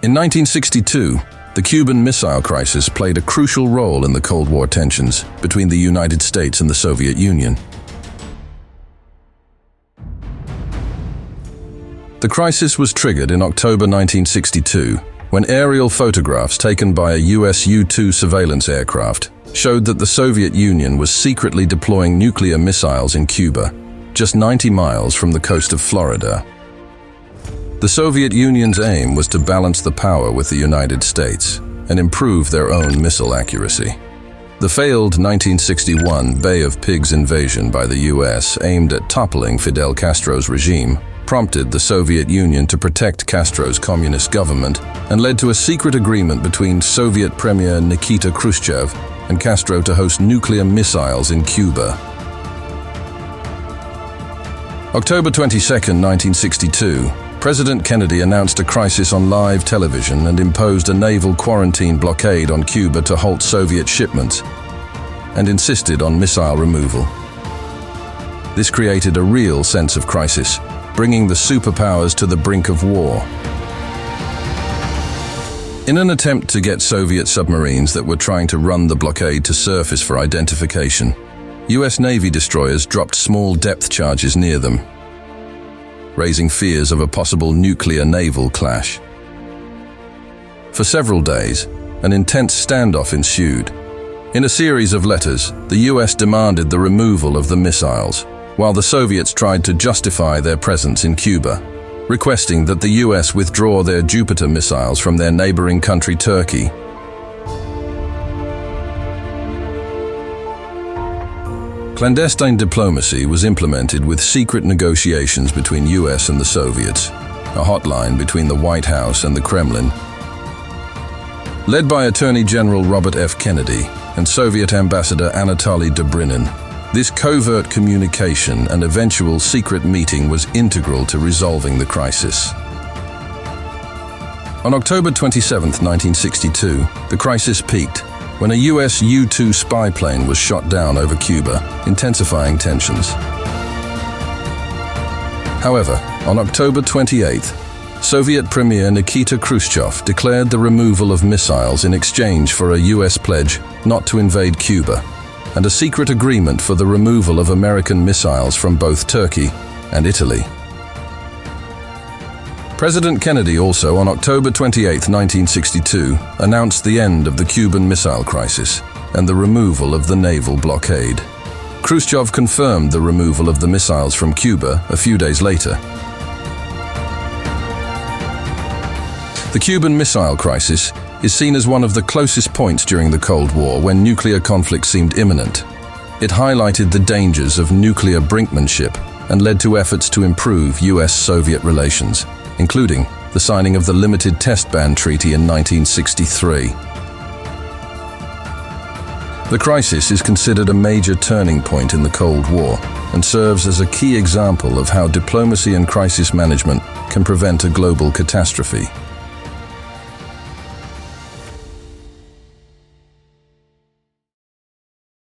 In 1962, the Cuban Missile Crisis played a crucial role in the Cold War tensions between the United States and the Soviet Union. The crisis was triggered in October 1962 when aerial photographs taken by a US U-2 surveillance aircraft showed that the Soviet Union was secretly deploying nuclear missiles in Cuba, just 90 miles from the coast of Florida. The Soviet Union's aim was to balance the power with the United States and improve their own missile accuracy. The failed 1961 Bay of Pigs invasion by the US, aimed at toppling Fidel Castro's regime, prompted the Soviet Union to protect Castro's communist government and led to a secret agreement between Soviet Premier Nikita Khrushchev and Castro to host nuclear missiles in Cuba. October 22, 1962, President Kennedy announced a crisis on live television and imposed a naval quarantine blockade on Cuba to halt Soviet shipments, and insisted on missile removal. This created a real sense of crisis, bringing the superpowers to the brink of war. In an attempt to get Soviet submarines that were trying to run the blockade to surface for identification, US Navy destroyers dropped small depth charges near them, raising fears of a possible nuclear naval clash. For several days, an intense standoff ensued. In a series of letters, the US demanded the removal of the missiles, while the Soviets tried to justify their presence in Cuba, requesting that the US withdraw their Jupiter missiles from their neighboring country Turkey. Clandestine diplomacy was implemented with secret negotiations between US and the Soviets, a hotline between the White House and the Kremlin. Led by Attorney General Robert F. Kennedy and Soviet Ambassador Anatoly Dobrynin, this covert communication and eventual secret meeting was integral to resolving the crisis. On October 27, 1962, the crisis peaked when a US U-2 spy plane was shot down over Cuba, intensifying tensions. However, on October 28th, Soviet Premier Nikita Khrushchev declared the removal of missiles in exchange for a US pledge not to invade Cuba, and a secret agreement for the removal of American missiles from both Turkey and Italy. President Kennedy also, on October 28, 1962, announced the end of the Cuban Missile Crisis and the removal of the naval blockade. Khrushchev confirmed the removal of the missiles from Cuba a few days later. The Cuban Missile Crisis is seen as one of the closest points during the Cold War when nuclear conflict seemed imminent. It highlighted the dangers of nuclear brinkmanship and led to efforts to improve US-Soviet relations, including the signing of the Limited Test Ban Treaty in 1963. The crisis is considered a major turning point in the Cold War and serves as a key example of how diplomacy and crisis management can prevent a global catastrophe.